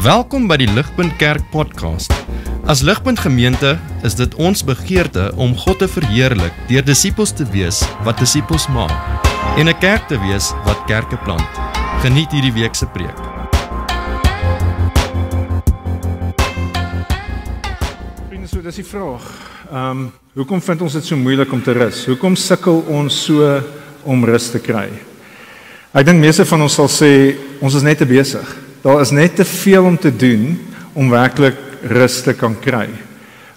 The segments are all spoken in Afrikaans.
Welkom by die Ligpunt Kerk podcast. As Ligpunt Gemeente is dit ons begeerte om God te verheerlik deur disippels te wees wat disippels maak en 'n kerk te wees wat kerke plant. Geniet hierdie week se preek. Vriende, so dis die vraag. Hoekom vind ons dit so moeilik om te rus? Hoekom sukkel ons so om rus te kry? Ek dink meeste van ons sal sê, ons is net te besig. Daar is net te veel om te doen om werklik rus te kan kry.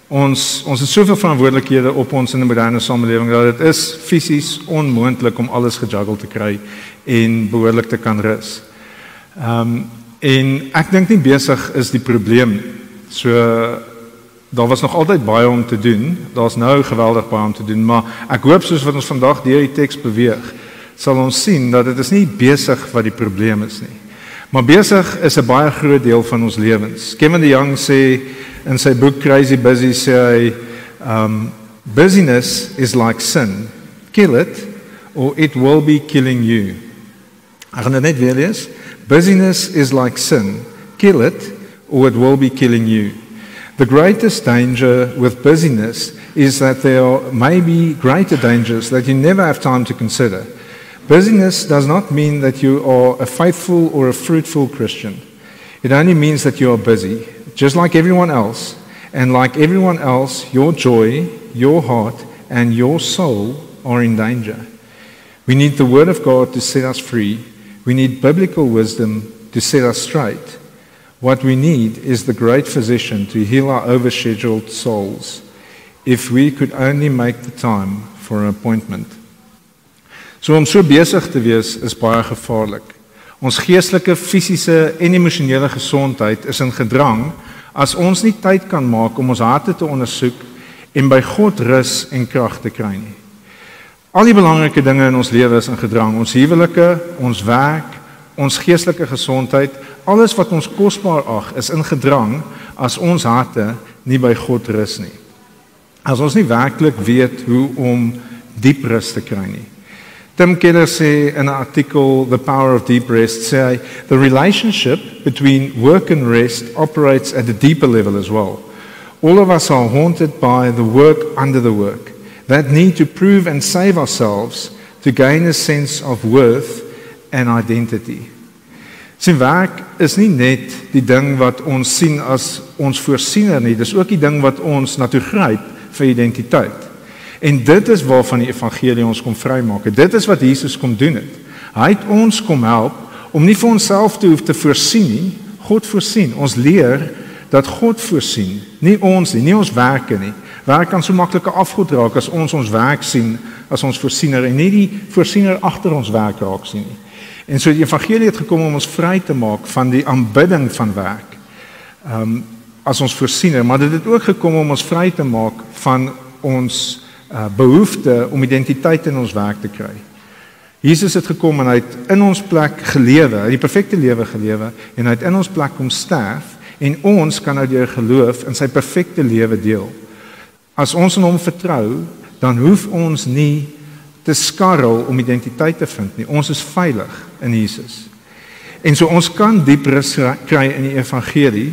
Ons het soveel verantwoordelikhede op ons in 'n moderne samelewing dat dit is fisies onmoontlik om alles gejuggle te kry en behoorlik te kan rus. En ek dink nie besig is die probleem nie. So daar was nog altyd baie om te doen. Daar's nou geweldig baie om te doen, maar ek hoop soos wat ons vandag deur die teks beweeg, sal ons sien dat dit is nie besig wat die probleem is nie. Maar besig is 'n baie groot deel van ons lewens. Kevin DeYoung sê in sy boek Crazy Busy, sê hy, busyness is like sin. Kill it or it will be killing you. Ek gaan dit net weer lees. Busyness is like sin. Kill it or it will be killing you. The greatest danger with busyness is that there may be greater dangers that you never have time to consider. Busyness does not mean that you are a faithful or a fruitful Christian. It only means that you are busy, just like everyone else. And like everyone else, your joy, your heart, and your soul are in danger. We need the Word of God to set us free. We need biblical wisdom to set us straight. What we need is the great physician to heal our overscheduled souls. If we could only make the time for an appointment. So om so besig te wees is baie gevaarlik. Ons geestelike, fisiese en emosionele gesondheid is in gedrang as ons nie tyd kan maak om ons harte te ondersoek en by God rus en krag te kry nie. Al die belangrike dinge in ons lewe is in gedrang. Ons huwelike, ons werk, ons geestelike gesondheid, alles wat ons kosbaar ag is in gedrang as ons harte nie by God rus nie. As ons nie werklik weet hoe om diep rus te kry nie. Tim Keller sê in 'n artikel The Power of Deep Rest, sê the relationship between work and rest operates at a deeper level as well. All of us are haunted by the work under the work, that need to prove and save ourselves to gain a sense of worth and identity. Sy werk is nie net die ding wat ons sien as ons voorsiener nie, dis ook die ding wat ons na toe gryp vir identiteit. En dit is waarvan die evangelie ons kom vrymaak. Dit is wat Jesus kom doen het. Hy het ons kom help om nie vir onsself te hoef te voorsien nie, God voorsien. Ons leer dat God voorsien, nie ons nie, nie ons werke nie. Werk kan so maklik 'n afgod raak as ons werk sien as ons voorsiener en nie die voorsiener agter ons werk raak sien nie. En so die evangelie het gekom om ons vry te maak van die aanbidding van werk as ons voorsiener, maar dit het ook gekom om ons vry te maak van ons behoefte om identiteit in ons werk te kry. Jesus het gekom en hy het in ons plek gelewe, hy het die perfekte lewe gelewe en hy het in ons plek kom sterf en ons kan nou deur geloof in sy perfekte lewe deel. As ons in hom vertrou, dan hoef ons nie te skarrel om identiteit te vind nie. Ons is veilig in Jesus. En so ons kan diep rus kry in die evangelie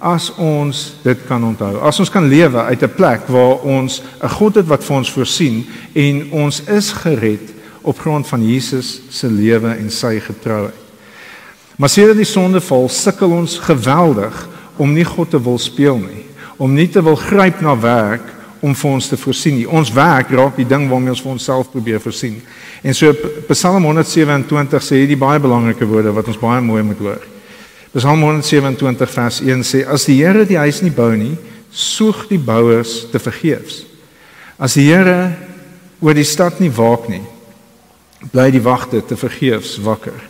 as ons dit kan onthou. As ons kan lewe uit 'n plek waar ons 'n God het wat vir ons voorsien en ons is gered op grond van Jesus se lewe en sy getrouheid. Maar sedert die sondeval sukkel ons geweldig om nie God te wil speel nie, om nie te wil gryp na werk om vir ons te voorsien nie. Ons werk raak die ding waarmee ons vir onsself probeer voorsien. En so Psalm 127 sê hierdie baie belangrike woorde wat ons baie mooi moet hoor. Psalm 127 vers 1 sê, as die Here die huis nie bou nie, soek die bouers te vergeefs. As die Here oor die stad nie waak nie, bly die wagte te vergeefs wakker.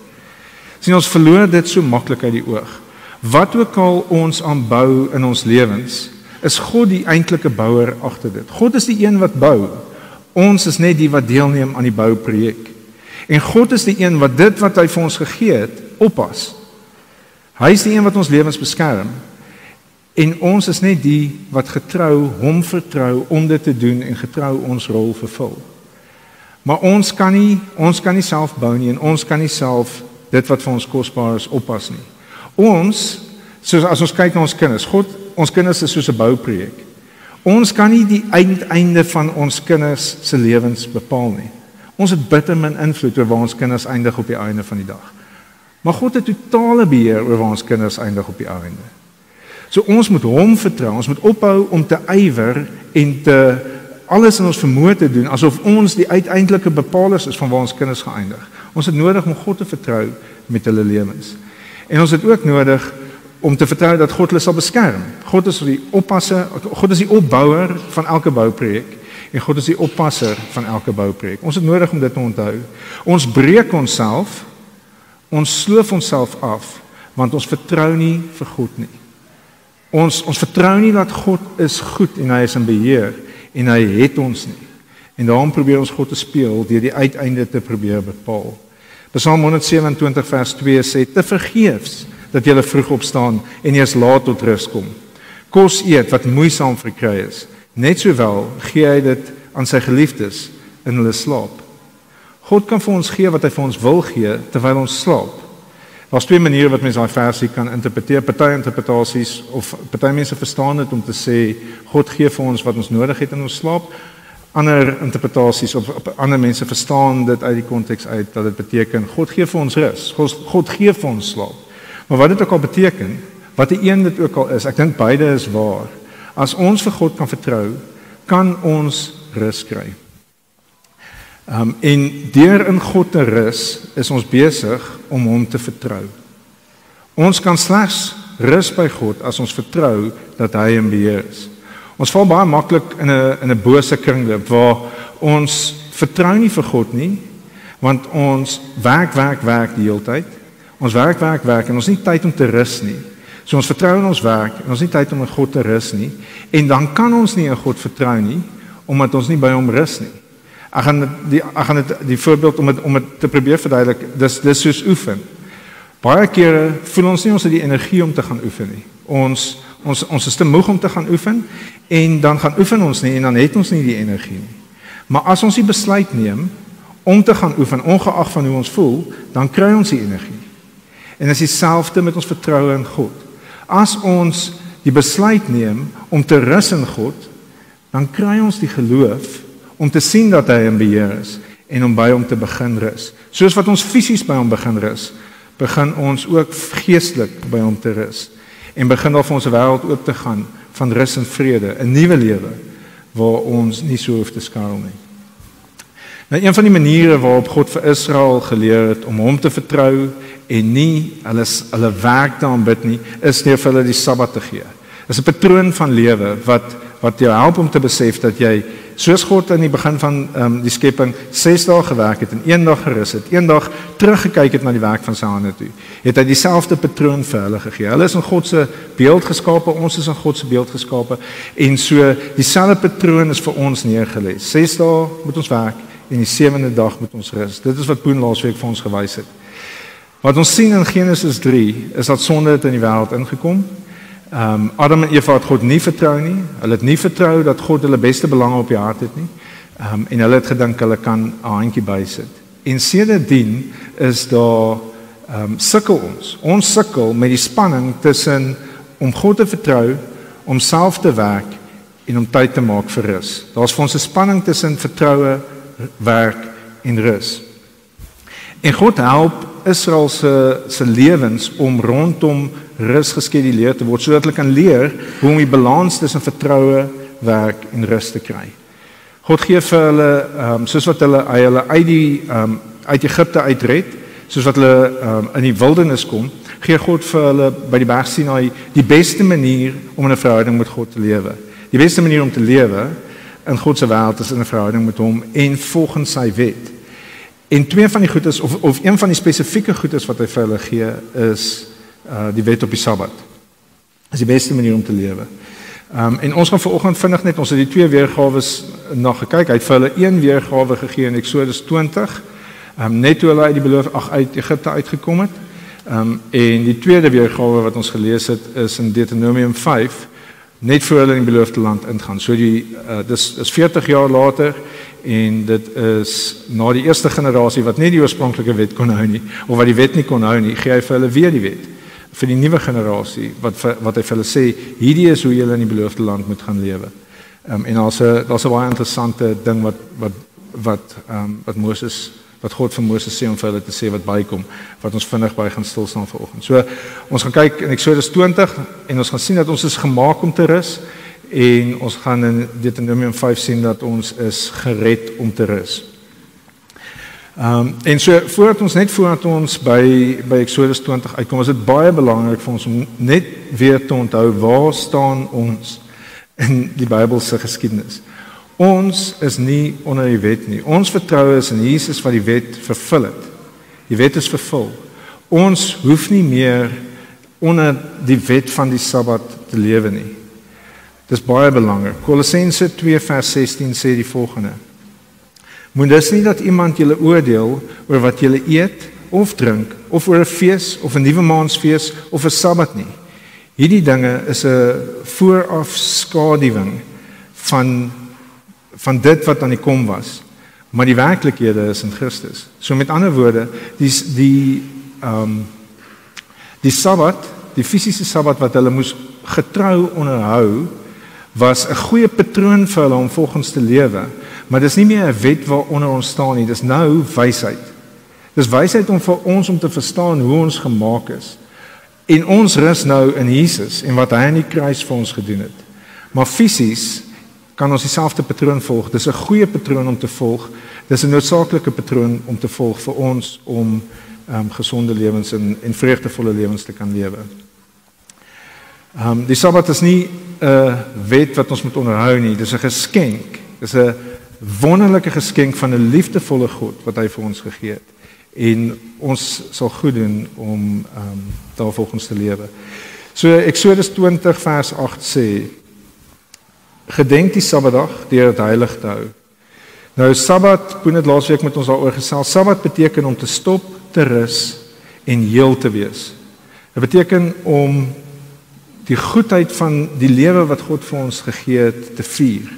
Sien, ons verloor dit so maklik uit die oog. Wat ook al ons aanbou in ons lewens, is God die eintlike bouer agter dit. God is die een wat bou. Ons is net die wat deelneem aan die bouprojek. En God is die een wat dit wat hy vir ons gegee het, oppas. Hy is die een wat ons lewens beskerm en ons is net die wat getrou hom vertrou om dit te doen en getrou ons rol vervul. Maar ons kan nie self bou nie en ons kan nie self dit wat vir ons kosbaar is oppas nie. Ons soos as ons kyk na ons kinders, ons kinders is soos 'n bouprojek. Ons kan nie die einde van ons kinders se lewens bepaal nie. Ons het bitter min invloed oor waar ons kinders eindig op die einde van die dag. Maar God het totale beheer oor waar ons kinders eindig op die einde. So ons moet hom vertrou, ons moet ophou om te ywer en te alles in ons vermoë te doen, asof ons die uiteindelike bepalers is van waar ons kinders gaan eindig. Ons het nodig om God te vertrou met hulle lewens. En ons het ook nodig om te vertrou dat God hulle sal beskerm. God is die oppasser, God is die opbouer van elke bouprojek en God is die oppasser van elke bouprojek. Ons het nodig om dit te onthou. Ons breek onsself, ons sloof onsself af, want ons vertrou nie vir God nie. Ons vertrou nie dat God is goed en hy is in beheer en hy het ons nie. En daarom probeer ons God te speel deur die uiteinde te probeer bepaal. Psalm 127 vers 2 sê: "Te vergeefs dat julle vroeg opstaan en eers laat tot rus kom. Kos eet wat moeisaam verkry is. Net sowel gee hy dit aan sy geliefdes in hulle slaap." God kan vir ons gee wat hy vir ons wil gee terwyl ons slaap. Daar's twee maniere wat mens daai versie kan interpreteer. Party interpretasies of party mense verstaan dit om te sê God gee vir ons wat ons nodig het in ons slaap. Ander interpretasies of ander mense verstaan dit uit die konteks uit dat dit beteken God gee vir ons rus. God gee vir ons slaap. Maar wat dit ook al beteken, wat die een dit ook al is, ek dink beide is waar. As ons vir God kan vertrou, kan ons rus kry. En deur in God te rus, is ons besig om hom te vertrou. Ons kan slegs rus by God as ons vertrou dat hy in beheer is. Ons val baie maklik in 'n bose kringloop waar ons vertrou nie vir God nie, want ons werk die hele tyd. Ons werk en ons het nie tyd om te rus nie. So ons vertrou in ons werk en ons het nie tyd om in God te rus nie. En dan kan ons nie in God vertrou nie, omdat ons nie by hom rus nie. Ek gaan die voorbeeld om dit te probeer verduidelik, dis soos oefen. Baie kere voel ons nie ons het die energie om te gaan oefen nie. Ons is te moeg om te gaan oefen en dan gaan oefen ons nie en dan het ons nie die energie nie. Maar as ons die besluit neem om te gaan oefen, ongeag van hoe ons voel, dan kry ons die energie. En dit is dieselfde met ons vertroue in God. As ons die besluit neem om te rus in God, dan kry ons die geloof om te sien dat hy in beheer is en om by hom te begin rus. Soos wat ons fisies by hom begin rus, begin ons ook geestelik by hom te rus. En begin daar vir ons wêreld oop te gaan van rus en vrede, 'n nuwe lewe waar ons nie so hoef te skaal nie. Nou een van die maniere waarop God vir Israel geleer het om hom te vertrou en nie hulle werk te aanbid nie, is deur vir hulle die Sabbat te gee. Dis 'n patroon van lewe wat jou help om te besef dat jy soos God aan die begin van die skepping 6 dae gewerk het en 1 dag gerus het, 1 dag teruggekyk het na die werk van sy hande toe, het hy dieselfde patroon vir hulle gegee. Hulle is in God se beeld geskape, ons is in God se beeld geskape en so dieselfde patroon is vir ons neergelê. 6 dae moet ons werk en die 7de dag moet ons rus. Dit is wat Boen laasweek vir ons gewys het. Wat ons sien in Genesis 3 is dat sonde het in die wêreld ingekom. Adam en Eva het God nie vertrou nie. Hulle het nie vertrou dat God hulle beste belange op die hart het nie. En hulle het gedink hulle kan 'n handjie bysit. En sedertdien is daar sukkel ons. Ons sukkel met die spanning tussen om God te vertrou, om self te werk en om tyd te maak vir rus. Daar's vir ons 'n spanning tussen vertroue, werk en rus. En God help Israel se lewens om rondom rus geskeduleer te word sodat hulle kan leer hoe om die balans tussen vertroue, werk en rus te kry. God gee vir hulle soos wat hulle uit Egipte uitred, soos wat hulle in die wildernis kom, gee God vir hulle by die berg Sinai die beste manier om in 'n verhouding met God te lewe. Die beste manier om te lewe in God se wêreld is in 'n verhouding met hom en volgens sy wet. En twee van die goedes of een van die spesifieke goedes wat hy vir hulle gee is die wet op die Sabbat. Dis die beste manier om te lewe. En ons gaan vanoggend vinnig net ons het die twee weergawe na gekyk. Hy het vir hulle een weergawe gegee in Eksodus 20. Net toe hulle uit Egipte uitgekom het. En die tweede weergawe wat ons gelees het is in Deuteronomium 5, net voor hulle in die beloofde land ingaan. So dis 40 jaar later en dit is na die eerste generasie wat nie die oorspronklike wet kon hou nie, of wat die wet nie kon hou nie, gee hy vir hulle weer die wet. vir die nuwe generasie wat hy vir hulle sê, hierdie is hoe julle in die beloofde land moet gaan lewe. En daar's 'n baie interessante ding wat God vir Moses sê om vir hulle te sê wat bykom, wat ons vinnig by gaan stil staan vanoggend. So ons gaan kyk in Eksodus 20 en ons gaan sien dat ons is gemaak om te rus en ons gaan in Deuteronomium 5 sien dat ons is gered om te rus. En so voordat ons by Eksodus 20 uitkom, is dit baie belangrik vir ons om net weer te onthou waar staan ons in die Bybelse geskiedenis. Ons is nie onder die wet nie. Ons vertroue is in Jesus wat die wet vervul het. Die wet is vervul. Ons hoef nie meer onder die wet van die Sabbat te lewe nie. Dis baie belangrik. Kolossense 2 vers 16 sê die volgende: Moet dus nie dat iemand julle oordeel oor wat julle eet of drink, of oor 'n fees of 'n nuwe maansfees of 'n Sabbat nie. Hierdie dinge is 'n voorafskaduwing van dit wat aan die kom was, maar die werklikhede is in Christus. So met ander woorde, die Sabbat, die fisiese Sabbat wat hulle moes getrou onderhou, was 'n goeie patroon vir hulle om volgens te lewe, maar dis nie meer 'n wet waaronder ons staan nie, dis nou wysheid. Dis wysheid om vir ons om te verstaan hoe ons gemaak is. En ons rus nou in Jesus en wat hy aan die kruis vir ons gedoen het. Maar fisies kan ons dieselfde patroon volg. Dis 'n goeie patroon om te volg. Dis 'n noodsaaklike patroon om te volg vir ons om gesonde lewens en vreugdevolle lewens te kan lewe. Die Sabbat is nie 'n wet wat ons moet onderhou nie. Dis 'n geskenk. Dis 'n wonderlike geskenk van 'n liefdevolle God wat hy vir ons gegee het. En ons sal goed doen om daarvolgens te lewe. So Eksodus 20 vers 8 sê: Gedenk die Sabbatdag deur dit heilig te hou. Nou Sabbat, Boen het laasweek met ons daaroor gesels. Sabbat beteken om te stop, te rus en heel te wees. Dit beteken om die goedheid van die lewe wat God vir ons gegee het te vier.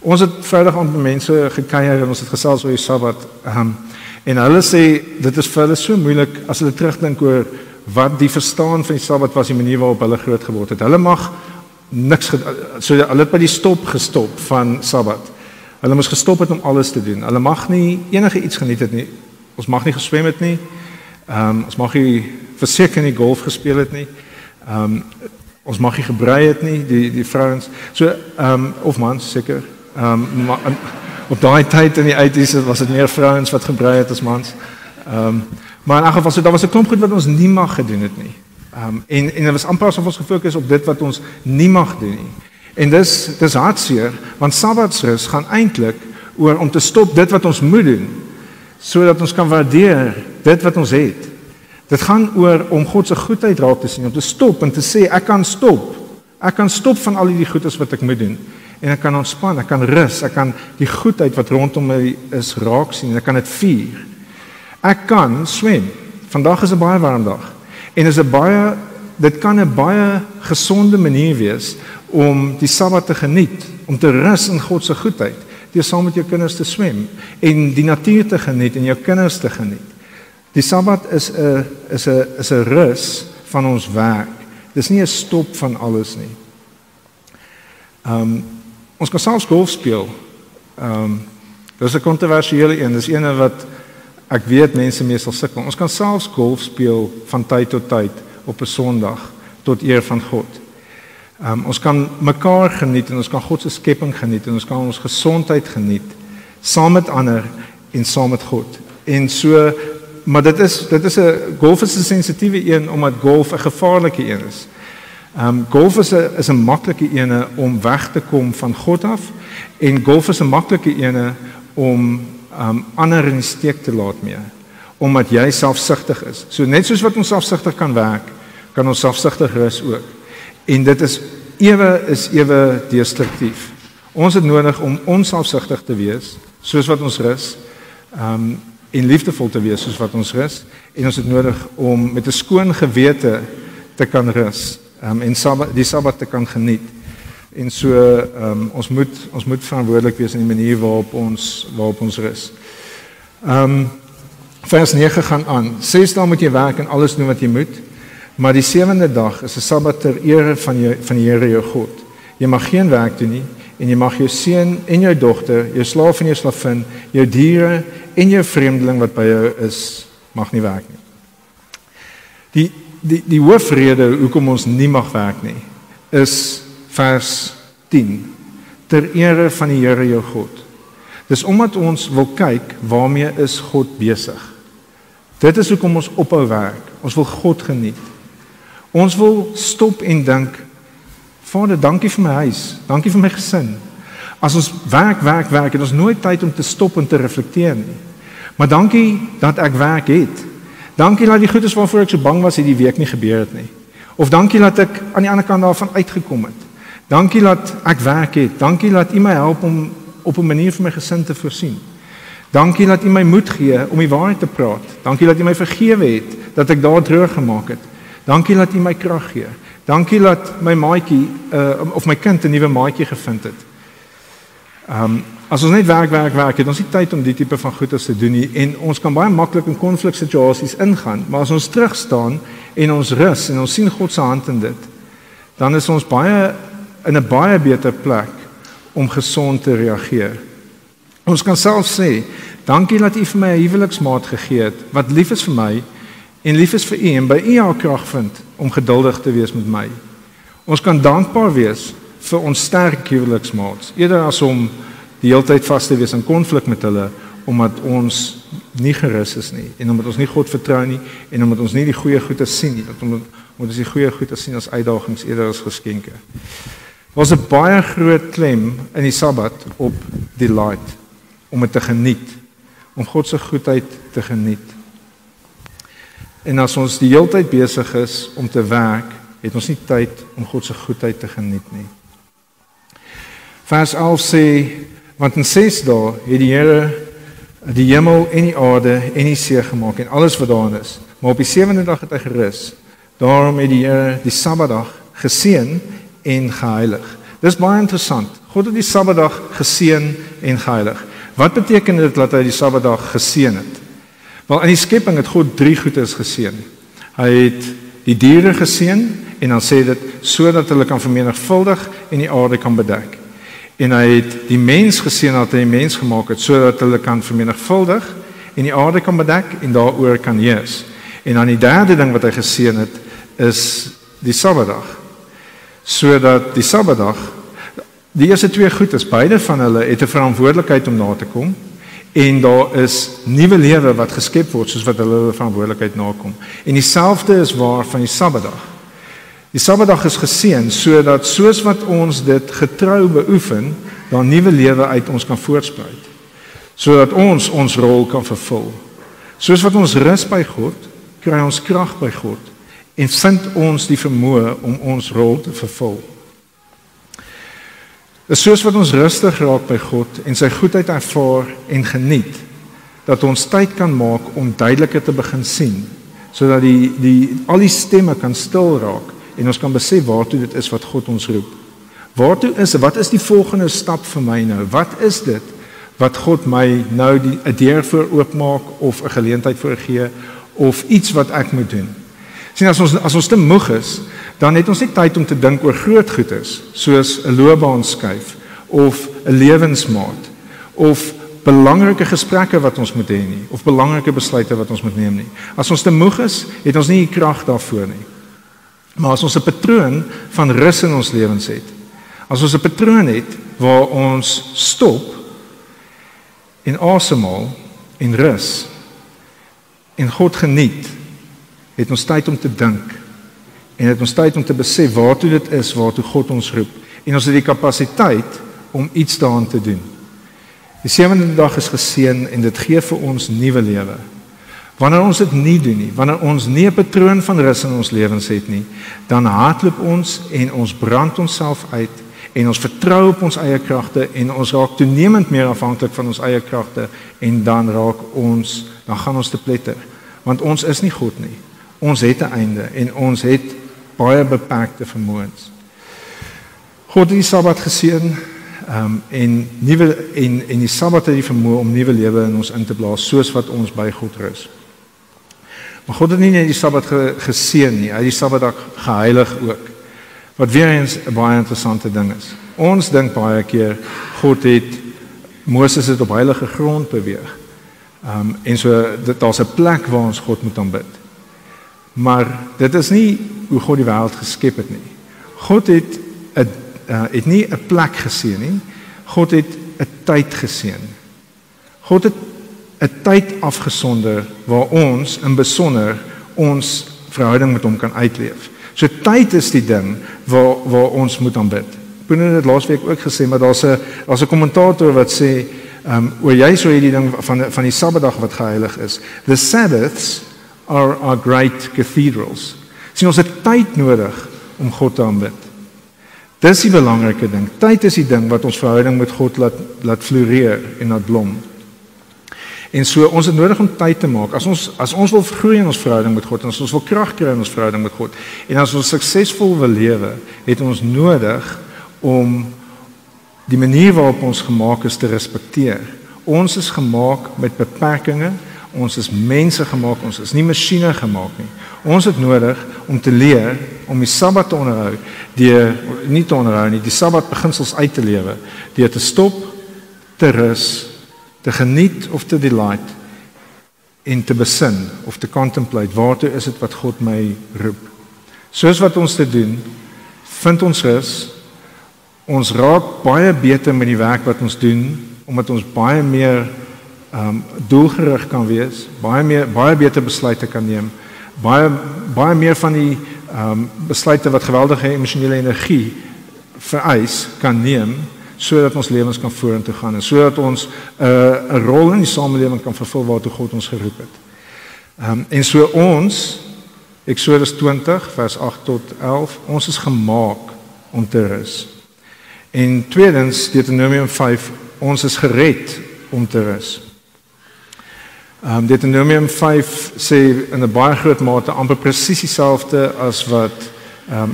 Ons het Vrydag aand met mense gekuier en ons het gesels oor die Sabbat. En hulle sê dit is vir hulle so moeilik as hulle terugdink oor wat die verstaan van die Sabbat was, die manier waarop hulle groot geword het. Hulle mag niks so hulle het by die stop gestop van Sabbat. Hulle moes gestop het om alles te doen. Hulle mag nie enige iets geniet het nie. Ons mag nie geswem het nie. Ons mag nie verseker nie golf gespeel het nie. Ons mag nie gebrei het nie, die vrouens. So of mans seker. Op daai tyd in die 80s was dit meer vrouens wat gebrei het as mans. Maar in elk geval, so daar was 'n klomp goed wat ons nie mag gedoen het nie. En dit was amper asof ons gefokus op dit wat ons nie mag doen nie. En dis hartseer, want Sabbatsrus gaan eintlik oor om te stop dit wat ons moet doen, sodat ons kan waardeer dit wat ons het. Dit gaan oor om God se goedheid raak te sien, om te stop en te sê ek kan stop. Ek kan stop van al die goedes wat ek moet doen. En ek kan ontspan, ek kan rus, ek kan die goedheid wat rondom my is raak sien en ek kan dit vier. Ek kan swem. Vandag is 'n baie warm dag. En dit kan 'n baie gesonde manier wees om die Sabbat te geniet, om te rus in God se goedheid, deur saam met jou kinders te swem en die natuur te geniet en jou kinders te geniet. Die Sabbat is 'n rus van ons werk. Dis nie 'n stop van alles nie. Ons kan selfs golf speel. Dis 'n kontroversiële een. Dis een wat ek weet mense meestal sukkel. Ons kan selfs golf speel van tyd tot tyd op 'n Sondag tot eer van God. Ons kan mekaar geniet en ons kan God se skepping geniet en ons kan ons gesondheid geniet saam met ander en saam met God. En so, maar golf is 'n sensitiewe een omdat golf 'n gevaarlike een is. Golf is 'n maklike ene om weg te kom van God af en golf is 'n maklike ene om ander in die steek te laat mee, omdat jy selfsugtig is. So net soos wat ons selfsugtig kan werk, kan ons selfsugtig rus ook. En dit is ewe destruktief. Ons het nodig om onselfsugtig te wees, soos wat ons rus, en liefdevol te wees soos wat ons rus, en ons het nodig om met 'n skoon gewete te kan rus, en die Sabbat te kan geniet. En so ons moet verantwoordelik wees in die manier waarop ons rus. Vers 9 gaan aan. 6 dae moet jy werk en alles doen wat jy moet. Maar die 7de dag is 'n Sabbat ter ere van die Here jou God. Jy mag geen werk doen nie, en jy mag jou seun en jou dogter, jou slaaf en jou slavin, jou diere en jou vreemdeling wat by jou is, mag nie werk nie. Die hoofrede hoekom ons nie mag werk nie, is vers 10. Ter ere van die Here jou God. Dis omdat ons wil kyk waarmee is God besig. Dit is hoekom ons ophou werk. Ons wil God geniet. Ons wil stop en dink, Vader, dankie vir my huis, dankie vir my gesin. As ons werk, het ons nooit tyd om te stop en te reflekteer nie. Maar dankie dat ek werk het. Dankie dat die goedes waarvoor ek so bang was, die week nie gebeur het nie. Of dankie dat ek aan die ander kant daarvan uitgekom het. Dankie dat ek werk het. Dankie dat U my help om op 'n manier vir my gesin te voorsien. Dankie dat U my moed gee om die waarheid te praat. Dankie dat U my vergewe het, dat ek daar droog gemaak het. Dankie dat U my krag gee. Dankie dat my maatjie of my kind 'n nuwe maatjie gevind het. As ons net werk, het ons nie tyd om die tipe van goedes te doen nie, en ons kan baie maklik in konfliksituasies ingaan, maar as ons terugstaan en ons rus en ons sien God se hand in dit, dan is ons in 'n baie beter plek om gesond te reageer. Ons kan self sê, dankie dat U vir my 'n huweliksmaat gegee het, wat lief is vir my en lief is vir U en by U haar krag vind om geduldig te wees met my. Ons kan dankbaar wees vir ons sterk huweliksmaats, eerder as om die hele tyd vas te wees in konflik met hulle, omdat ons nie gerus is nie, en omdat ons nie God vertrou nie, en omdat ons nie die goeie goeie sien nie, omdat ons die goeie goeie sien as uitdagings eerder as geskenke. Daar's 'n baie groot klem in die Sabbat op delight, om dit te geniet, om God se goedheid te geniet. En as ons die hele tyd besig is om te werk, het ons nie tyd om God se goedheid te geniet nie. Vers 11 sê, want in 6 dae het die Here die hemel en die aarde en die see gemaak en alles wat daarin is. Maar op die 7de dag het hy gerus. Daarom het die Here die Sabbatdag geseën en geheilig. Dis baie interessant. God het die Sabbatdag geseën en geheilig. Wat beteken dit dat hy die Sabbatdag geseën het? Wel, in die skepping het God 3 goedes geseën. Hy het die diere geseën en dan sê dit sodat hulle kan vermenigvuldig en die aarde kan bedek. En hy het die mens geseën dat hy die mens gemaak het sodat hulle kan vermenigvuldig en die aarde kan bedek en daaroor kan heers. En dan die derde ding wat hy geseën het is die Sabbatdag. Sodat die Sabbatdag, die eerste 2 goedes, beide van hulle het 'n verantwoordelikheid om na te kom en daar is nuwe lewe wat geskep word soos wat hulle verantwoordelikheid nakom. En dieselfde is waar van die Sabbatdag. Die Sabbatdag is geseën sodat soos wat ons dit getrou beoefen, daar nuwe lewe uit ons kan voortspruit. Sodat ons rol kan vervul. Soos wat ons rus by God, kry ons krag by God en vind ons die vermoë om ons rol te vervul. Dis soos wat ons rustig raak by God en sy goedheid ervaar en geniet, dat ons tyd kan maak om duideliker te begin sien, sodat al die stemme kan stil raak en ons kan besef waartoe dit is wat God ons roep. Wat is die volgende stap vir my nou? Wat is dit wat God my nou 'n deur voor oopmaak of 'n geleentheid voor gee of iets wat ek moet doen? Sien, as ons te moeg is, dan het ons nie tyd om te dink oor groot goedes, soos 'n loopbaanskuif of 'n lewensmaat of belangrike gesprekke wat ons moet hê nie of belangrike besluite wat ons moet neem nie. As ons te moeg is, het ons nie die krag daarvoor nie. Maar as ons 'n patroon van rus in ons lewens het, as ons 'n patroon het waar ons stop en asemhaal en rus en God geniet, het ons tyd om te dink en het ons tyd om te besef waartoe dit is waartoe God ons roep en ons het die kapasiteit om iets daaraan te doen. Die 7de dag is geseën en dit gee vir ons nuwe lewe. Wanneer ons dit nie doen nie, wanneer ons nie 'n patroon van rus in ons lewens het nie, dan hardloop ons en ons brand onsself uit en ons vertrou op ons eie kragte en ons raak toenemend meer afhanklik van ons eie kragte en dan gaan ons te pletter, want ons is nie God nie. Ons het 'n einde en ons het baie beperkte vermoëns. God het die Sabbat geseën en die Sabbat het die vermoë om nuwe lewe in ons in te blaas soos wat ons by God rus. Maar God het nie net die Sabbat geseën nie, hy het die Sabbatdag geheilig ook. Wat weer eens 'n baie interessante ding is. Ons dink baie keer Moses het op heilige grond beweeg. En so daar's 'n plek waar ons God moet aanbid. Maar dit is nie hoe God die wêreld geskep het nie. God het nie 'n plek geseën nie. God het 'n tyd geseën. God het 'n tyd afgesonder waar ons in besonder ons verhouding met hom kan uitleef. So tyd is die ding waar ons moet aanbid. Ek het dit laasweek ook gesê, maar daar's 'n kommentator wat sê oor jy so hierdie ding van die Sabbatdag wat geheilig is. The Sabbaths are our great cathedrals. Sien, ons het tyd nodig om God te aanbid. Dis die belangrike ding. Tyd is die ding wat ons verhouding met God laat floreer en laat blom. En so ons het nodig om tyd te maak. As ons wil groei in ons verhouding met God, en as ons wil krag kry in ons verhouding met God, en as ons suksesvol wil lewe, het ons nodig om die manier waarop ons gemaak is te respekteer. Ons is gemaak met beperkings, ons is mense gemaak, ons is nie masjiene gemaak nie. Ons het nodig om te leer om die Sabbat te onderhou, die Sabbat beginsels uit te lewe, deur te stop, te rus, te geniet of te delight en te besin of te contemplate, waartoe is dit wat God my roep. Soos wat ons te doen, vind ons rus, ons raak baie beter met die werk wat ons doen, omdat ons baie meer doelgerig kan wees, baie beter besluite kan neem, baie meer van die besluite wat geweldige emosionele energie vereis kan neem, sodat ons lewens kan vorentoe gaan en sodat ons 'n rol in die samelewing kan vervul waartoe God ons geroep het. En so ons, Eksodus 20 vers 8 tot 11, ons is gemaak om te rus. En tweedens, Deuteronomium 5, ons is gered om te rus. Deuteronomium 5 sê in 'n baie groot mate amper presies dieselfde as wat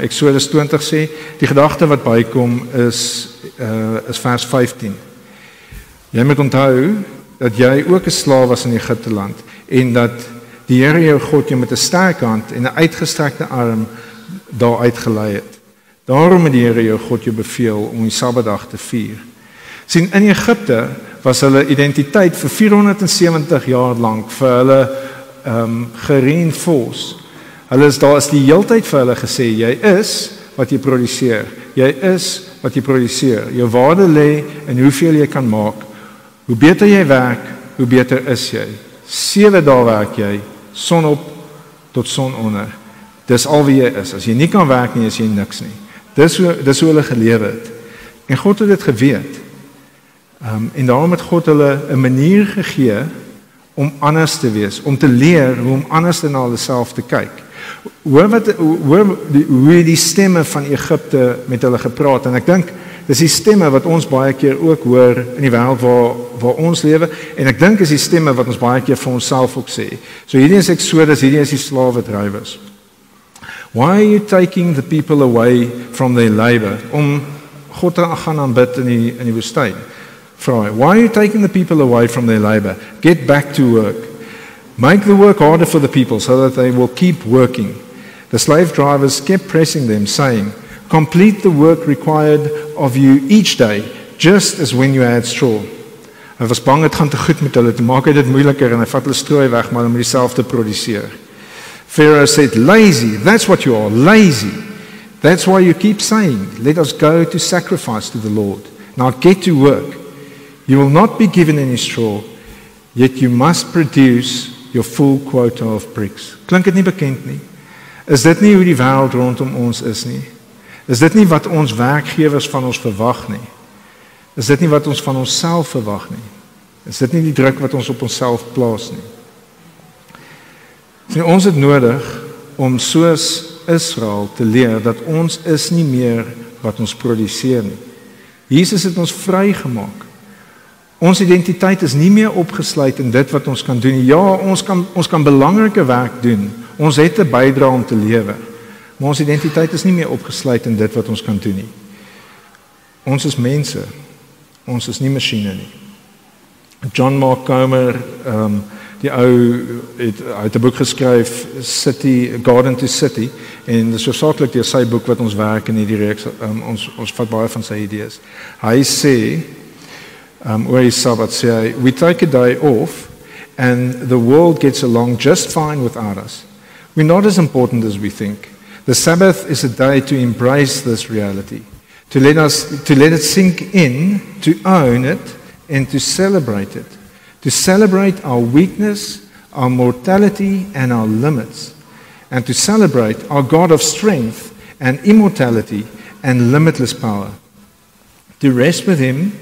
Eksodus 20 sê. Die gedagte wat bykom is vers 15. Jy moet onthou dat jy ook 'n slaaf was in Egipte land en dat die Here jou God jou met 'n sterk hand en 'n uitgestrekte arm daar uitgelei het. Daarom het die Here jou God jou beveel om die Sabbatdag te vier. Sien, in Egipte was hulle identiteit vir 470 jaar lank vir hulle gereinforce. Daar is die heeltyd vir hulle gesê, jy is wat jy produseer. Jy is wat jy produseer. Jou waarde lê in hoeveel jy kan maak. Hoe beter jy werk, hoe beter is jy. 7 dae werk jy, son op tot son onder. Dis al wie jy is. As jy nie kan werk nie, is jy niks nie. Dis hoe hulle gelewe het. En God het dit geweet. En daarom het God hulle 'n manier gegee om anders te wees, om te leer hoe om anders na hulle self te kyk. Hoe die stemme van Egipte met hulle gepraat, en ek dink dis die stemme wat ons baie keer ook hoor in die wêreld waar ons lewe, en ek dink is die stemme wat ons baie keer vir onsself ook sê. So hierdie is Exodus, hierdie is die slawedrywers. Why are you taking the people away from their labor? Om God te gaan aanbid in die woestyn. Vra, why are you taking the people away from their labor? Get back to work. Make the work harder for the people so that they will keep working. The slave drivers kept pressing them, saying, complete the work required of you each day, just as when you had straw. Hy was bang het gaan te goed met hulle, te maak hy dit moeiliker en hy vat hulle strooi weg, maar om dieselfde te produseer. Pharaoh said, lazy, that's what you are, lazy. That's why you keep saying, let us go to sacrifice to the Lord. Now get to work. You will not be given any straw, yet you must produce your full quota of bricks. Klink dit nie bekend nie? Is dit nie hoe die wêreld rondom ons is nie? Is dit nie wat ons werkgewers van ons verwag nie? Is dit nie wat ons van onsself verwag nie? Is dit nie die druk wat ons op onsself plaas nie? So, ons het nodig om soos Israel te leer dat ons is nie meer wat ons produseer nie. Jesus het ons vrygemaak. Ons identiteit is nie meer opgesluit in dit wat ons kan doen nie. Ja, ons kan belangrike werk doen. Ons het 'n bydrae om te lewer. Maar ons identiteit is nie meer opgesluit in dit wat ons kan doen nie. Ons is mense. Ons is nie masjiene nie. John Mark Comer die ou het 'n boek geskryf, Garden to City, en dis hoofsaaklik deur sy boek wat ons werk in hierdie reeks, ons vat baie van sy idees. Hy sê, oor die Sabbat sê hy, we take a day off and the world gets along just fine without us. We're not as important as we think. The Sabbath is a day to embrace this reality, to let it sink in, to own it, and to celebrate it. To celebrate our weakness, our mortality, and our limits, and to celebrate our God of strength and immortality and limitless power. To rest with Him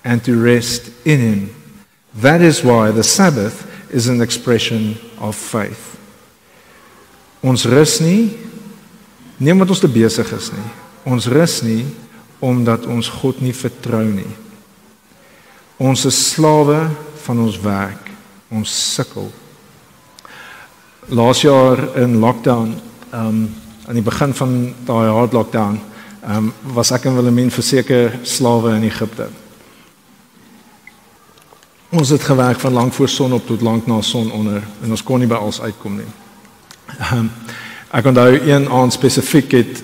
and to rest in Him. That is why the Sabbath is an expression of faith. Ons rus nie omdat ons te besig is nie. Ons rus nie omdat ons God nie vertrou nie. Ons is slawe van ons werk. Ons sukkel. Laas jaar in lockdown, aan die begin van daai hard lockdown, was ek en Willemien verseker slawe in Egipte. Ons het gewerk van lank voor son op tot lank na son onder, en ons kon nie by alles uitkom nie. Ek onthou een aand spesifiek het,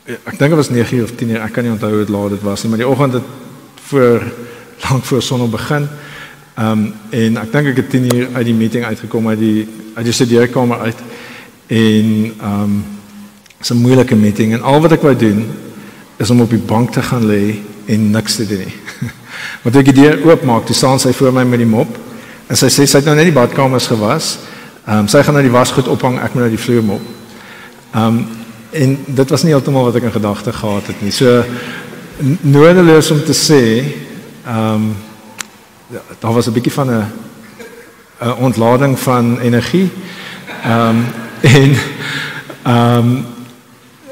ek dink dit was 9 uur of 10 uur, ek kan nie onthou hoe het laat dit was nie, maar die oggend het lank voor son op begin, en ek dink ek het 10 uur uit die meeting uitgekom, uit die studeerkamer uit, en is 'n moeilike meeting, en al wat ek wou doen, is om op die bank te gaan lê en niks te doen nie. Want toe ek die deur oopmaak, toe staan sy voor my met die mop, en sy sê, sy het nou net die badkamers gewas, sy gaan nou die wasgoed ophang, ek moet nou die vloer mop. En dit was nie heeltemal wat ek in gedagte gehad het nie. So, nodeloos om te sê, daar was 'n bietjie van 'n ontlading van energie,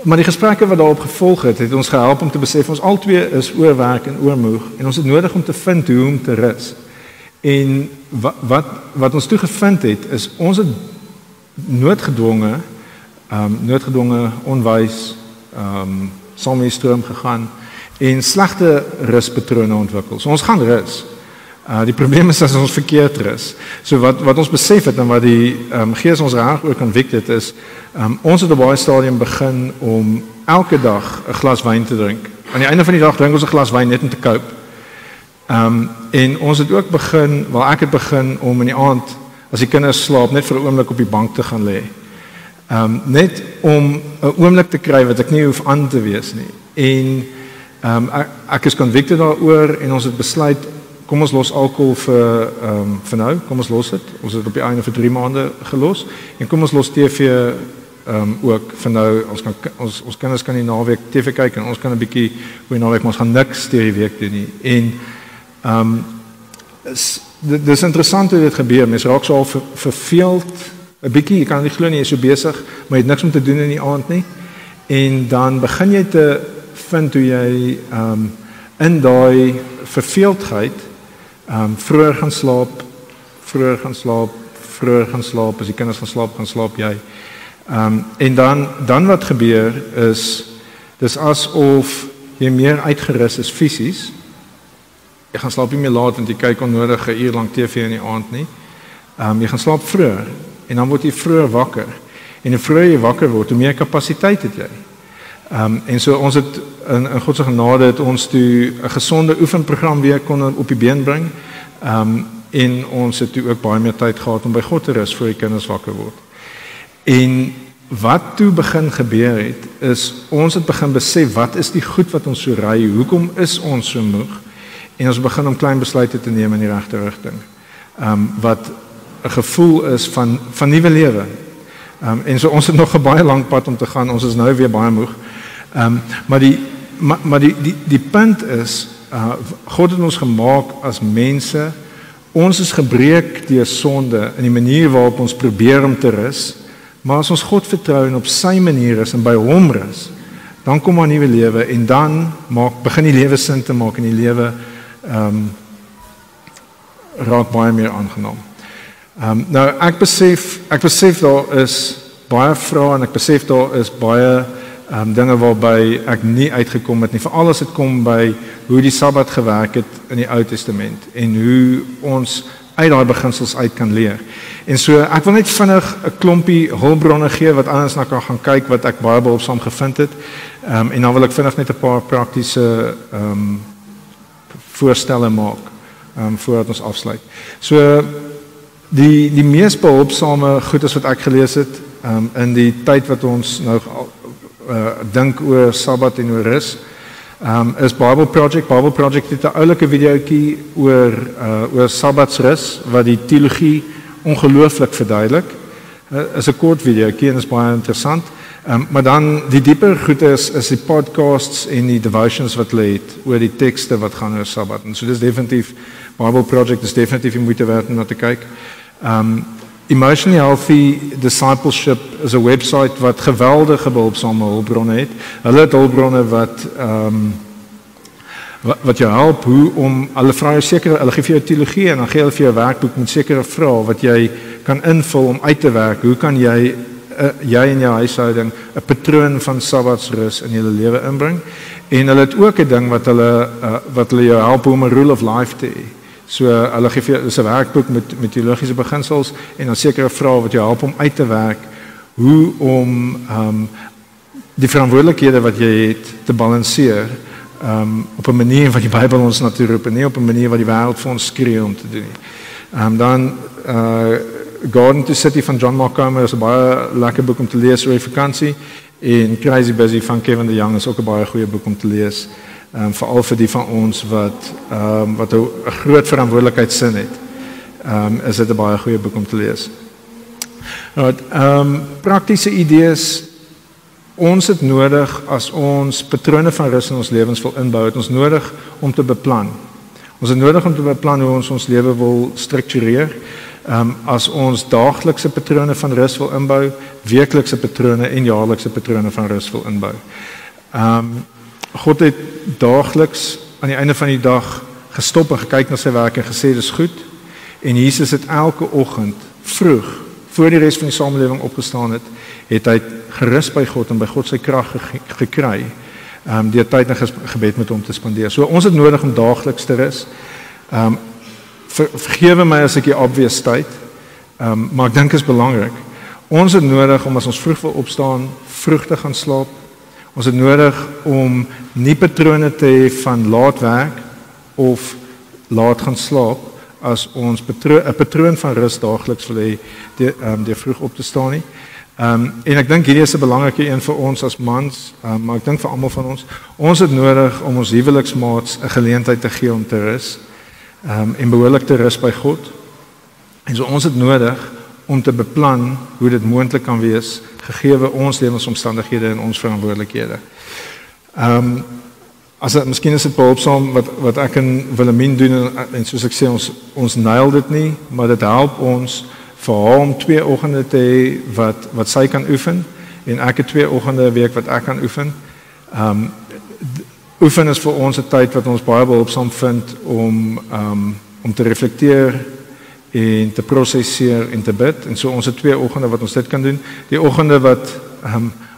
maar die gesprekke wat daarop gevolg het ons gehelp om te besef, ons albei is oorwerk en oormoeg, en ons het nodig om te vind hoe om te rus. En wat ons toe gevind het, is ons het noodgedwonge, onwys, saam met die stroom gegaan, en slegte ruspatrone ontwikkel. So ons gaan rus. Die probleem is as ons verkeerd rus. So wat ons besef het, en wat die Gees ons reg ook convict het, is, ons het op baie stadium begin om elke dag 'n glas wyn te drink. Aan die einde van die dag drink ons 'n glas wyn net om te cope. En ons het ook begin, ek het begin om in die aand, as die kinders slaap, net vir 'n oomblik op die bank te gaan lê. Net om 'n oomblik te kry wat ek nie hoef aan te wees nie. En ek is convicted daaroor, en ons het besluit, kom ons los alkohol vir nou, kom ons los dit. Ons het op die einde vir 3 maande gelos, en kom ons los TV ook vir nou. Ons kinders kan die naweek TV kyk, en ons kan 'n bietjie oor die naweek, maar ons gaan niks deur die week doen nie. En dis interessant hoe dit gebeur. Mens raak so al verveeld 'n bietjie, jy kan nie glo nie, jy is so besig, maar jy het niks om te doen in die aand nie. En dan begin jy te vind hoe jy in daai verveeldheid vroeër gaan slaap, as die kinders gaan slaap jy. En dan wat gebeur is, dis asof jy meer uitgerus is fisies. Jy gaan slaap nie meer laat, want jy kyk onnodig 'n uur lank TV in die aand nie. Jy gaan slaap vroeër, en dan word jy vroeër wakker. En hoe vroeër jy wakker word, hoe meer kapasiteit het jy. En so ons het, in God se genade, het ons toe 'n gesonde oefenprogram weer kon op die been bring. En ons het toe ook baie meer tyd gehad om by God te rus voor die kinders wakker word. En wat toe begin gebeur het, is ons het begin besef, wat is die goed wat ons so ry, hoekom is ons so moeg? En ons begin om klein besluite te neem in die regte rigting. Wat 'n gevoel is van nuwe lewe. En so ons het nog 'n baie lang pad om te gaan, ons is nou weer baie moeg. Maar die punt is, God het ons gemaak as mense, ons is gebreek deur sonde in die manier waarop ons probeer om te rus, maar as ons God vertrou en op sy manier is en by hom rus, dan kom daar nuwe lewe, en dan begin die lewe sin te maak, en die lewe raak baie meer aangenaam. Nou ek besef daar is baie vrae, en ek besef daar is baie dinge waarby ek nie uitgekom het nie, veral as dit kom by hoe die Sabbat gewerk het in die Ou Testament, en hoe ons uit daai beginsels uit kan leer. En so ek wil net vinnig 'n klompie hulpbronne gee wat anders na kan gaan kyk wat ek baie behulpsaam gevind het. En dan wil ek vinnig net 'n paar praktiese voorstelle maak voordat ons afsluit. So die mees behulpsame goedes wat ek gelees het in die tyd wat ons nou dink oor Sabbat en oor rus, is Bible Project. Bible Project het 'n oulike videoetjie oor Sabbatsrus wat die teologie ongelooflik verduidelik. Is 'n kort videoetjie en is baie interessant. Maar dan die dieper goed is die podcasts en die devotions wat hulle het oor die tekste wat gaan oor Sabbat. En so dis definitief Bible Project is definitief die moeite werd om na te kyk. Emotionally Healthy Discipleship is 'n website wat geweldige behulpsame hulpbronne het. Hulle het hulpbronne wat jou help hoe om hulle vra jou sekere, hulle gee vir jou teologie en dan gee hulle vir jou 'n werkboek met sekere vrae wat jy kan invul om uit te werk. Hoe kan jy en jou huishouding 'n patroon van Sabbatsrus in jou lewe inbring? En hulle het ook 'n ding wat hulle jou help om 'n rule of life te hê. So hulle gee vir jou 'n werkboek met teologiese beginsels en dan sekere vrae wat jou help om uit te werk hoe om die verantwoordelikhede wat jy het te balanseer op 'n manier wat die Bybel ons na toe roep en nie op 'n manier wat die wêreld vir ons skree om te doen nie. Dan Garden to City van John Mark Comer is 'n baie lekker boek om te lees oor die vakansie en Crazy Busy van Kevin de Young is ook 'n baie goeie boek om te lees. Veral vir die van ons wat 'n groot verantwoordelikheidsin het. Is dit 'n baie goeie boek om te lees. Praktiese idees. Ons het nodig as ons patrone van rus in ons lewens wil inbou, het ons nodig om te beplan. Ons het nodig om te beplan hoe ons lewe wil struktureer. As ons daaglikse patrone van rus wil inbou, weeklikse patrone en jaarlikse patrone van rus wil inbou. God het daagliks aan die einde van die dag gestop en gekyk na sy werk en gesê dis goed. En Jesus het elke oggend vroeg voor die res van die samelewing opgestaan het hy gerus by God en by God sy krag gekry deur tyd in gebed met hom te spandeer. So ons het nodig om daagliks te rus. Vergewe my as ek die obvious tyd, maar ek dink is belangrik. Ons het nodig om as ons vroeg wil opstaan, vroeg te gaan slaap. Ons het nodig om nie patrone te hê van laat werk of laat gaan slaap as ons 'n patroon van rus daagliks wil hê deur vroeg op te staan nie. En ek dink hierdie is 'n belangrike een vir ons as mans, maar ek dink vir almal van ons. Ons het nodig om ons huweliksmaats 'n geleentheid te gee om te rus en behoorlik te rus by God. En so ons het nodig om te beplan hoe dit moontlik kan wees gegee ons lewensomstandighede en ons verantwoordelikhede. Miskien is dit behulpsaam wat ek en Wilhelmine doen en soos ek sê ons nail dit nie, maar dit help ons vir haar om 2 oggende te hê wat sy kan oefen en ek het 2 oggende 'n week wat ek kan oefen. Oefen is vir ons 'n tyd wat ons baie behulpsaam vind om te reflekteer en te prosesseer en te bid. En so ons het 2 oggende wat ons dit kan doen. Die oggende wat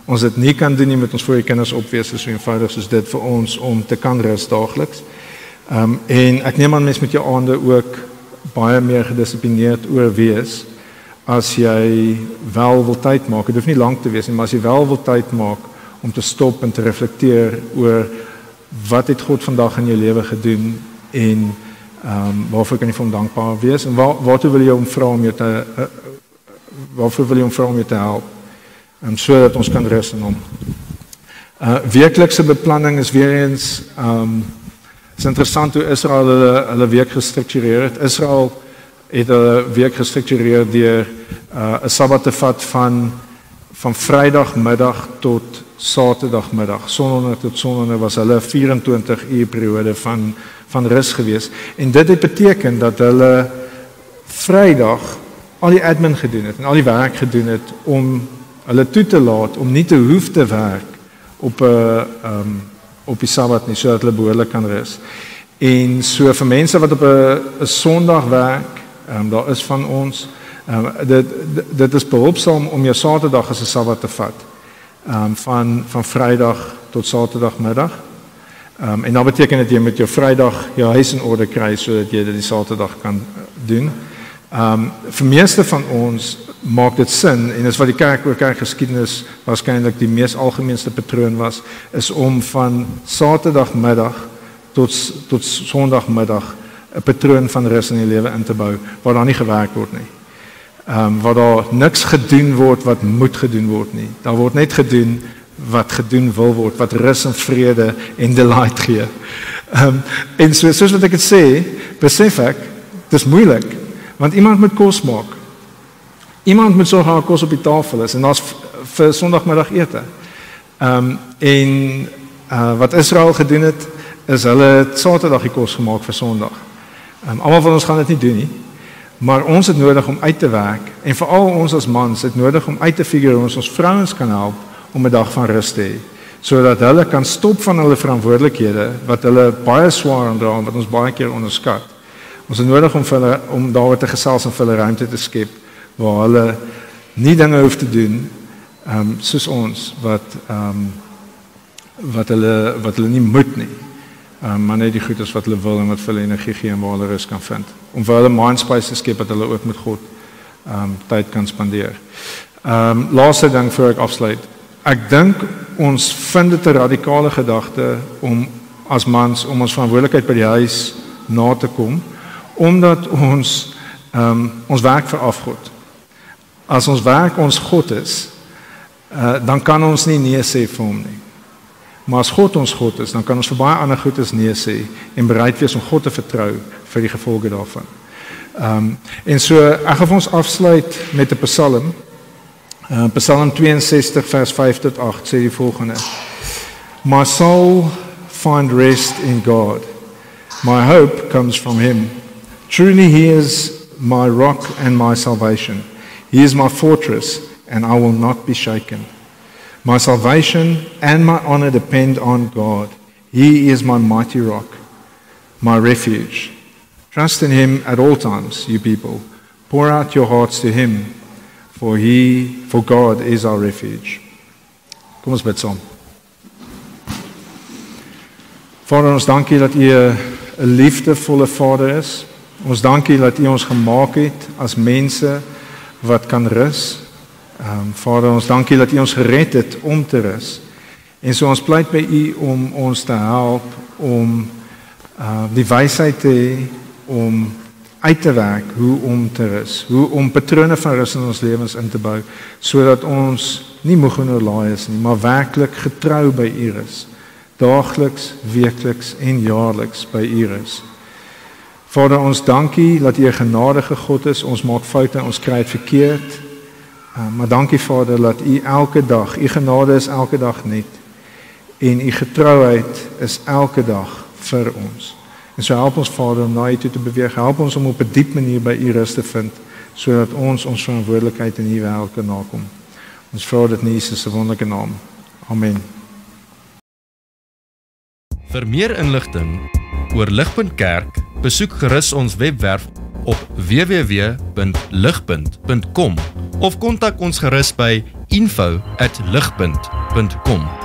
ons dit nie kan doen nie met ons voor die kinders opwees, is so eenvoudig soos dit vir ons om te kan rus daagliks. En ek neem aan mens met jou aande ook baie meer gedissiplineerd oor wees as jy wel wil tyd maak. Dit hoef nie lank te wees nie, maar as jy wel wil tyd maak om te stop en te reflekteer oor wat het God vandag in jou lewe gedoen en waarvoor kan jy vir hom dankbaar wees en waartoe wil jy hom vra om jou te help sodat ons kan rus in hom. Weeklikse beplanning is weer eens is interessant hoe Israel hulle week gestruktureer het. Israel het hulle week gestruktureer deur 'n Sabbat te vat van Vrydagmiddag tot Saterdagmiddag. Sononder tot sononder was hulle 24 uur periode van rus gewees. En dit het beteken dat hulle Vrydag al die admin gedoen het en al die werk gedoen het om hulle toe te laat om nie te hoef te werk op die Sabbat nie, sodat hulle behoorlik kan rus. En so vir mense wat op 'n Sondag werk, daar is van ons, dit is behulpsaam om jou Saterdag as 'n Sabbat te vat, van Vrydag tot Saterdagmiddag. En dat beteken dat jy met jou Vrydag jou huis in orde kry sodat jy dit die Saterdag kan doen. Vir meeste van ons maak dit sin en is wat die kerkgeskiedenis waarskynlik die mees algemeenste patroon was, is om van Saterdagmiddag tot Sondagmiddag 'n patroon van rus in die lewe in te bou waar daar nie gewerk word nie. Waar daar niks gedoen word wat moet gedoen word nie. Daar word net gedoen wat gedoen wil word, wat rus en vrede en delight gee. En soos wat ek het sê, besef ek, dis moeilik, want iemand moet kos maak. Iemand moet sorg dat kos op die tafel is, en daar's vir Sondagmiddag ete. Wat Israel gedoen het, is hulle het Saterdag die kos gemaak vir Sondag. Almal van ons gaan dit nie doen nie, maar ons het nodig om uit te werk, en veral ons as mans het nodig om uit te figure hoe ons vrouens kan help om 'n dag van rus te hê, sodat hulle kan stop van hulle verantwoordelikhede wat hulle baie swaar aandra en wat ons baie keer onderskat. Ons het nodig om daaroor te gesels en vir hulle ruimte te skep waar hulle nie dinge hoef te doen soos ons wat hulle nie moet nie. Maar net die goeders wat hulle wil en wat vir hulle energie gee en waar hulle rus kan vind. Om vir hulle mindspace te skep dat hulle ook met God tyd kan spandeer. Laaste ding voor ek afsluit. Ek dink ons vind dit 'n radikale gedagte om as mans om ons verantwoordelikheid by die huis na te kom, omdat ons werk vir afgod. As ons werk ons God is, dan kan ons nie nee sê vir hom nie. Maar as God ons God is, dan kan ons vir baie ander goedes nee sê en bereid wees om God te vertrou vir die gevolge daarvan. En so, ek gaan ons afsluit met 'n Psalm. Psalm 62 vers 5 tot 8 sê die volgende: My soul find rest in God. My hope comes from him. Truly he is my rock and my salvation. He is my fortress and I will not be shaken. My salvation and my honor depend on God. He is my mighty rock, my refuge. Trust in him at all times, you people. Pour out your hearts to him, for God is our refuge. Kom ons bid saam. Vader, ons dankie dat U 'n liefdevolle Vader is. Ons dankie dat U ons gemaak het as mense wat kan rus. Vader, ons dankie dat U ons gered het om te rus. En so ons pleit by U om ons te help om die wysheid te hê om uit te werk hoe om te rus, hoe om patrone van rus in ons lewens in te bou, sodat ons nie moeg en oorlaai is nie, maar werklik getrou by U is. Daagliks, weekliks en jaarliks by U is. Vader, ons dankie dat U 'n genadige God is. Ons maak foute, ons kry dit verkeerd. Maar dankie Vader dat U elke dag, U genade is elke dag net. En U getrouheid is elke dag vir ons. En so help ons Vader om na U toe te beweeg. Help ons om op 'n diep manier by U rus te vind, sodat ons verantwoordelikheid in U wêreld kan nakom. Ons vra dit in Jesus se wonderlike naam. Amen. Vir meer inligting oor Ligpunt Kerk, besoek gerus ons webwerf op www.ligpunt.com of kontak ons gerus by info@ligpunt.com.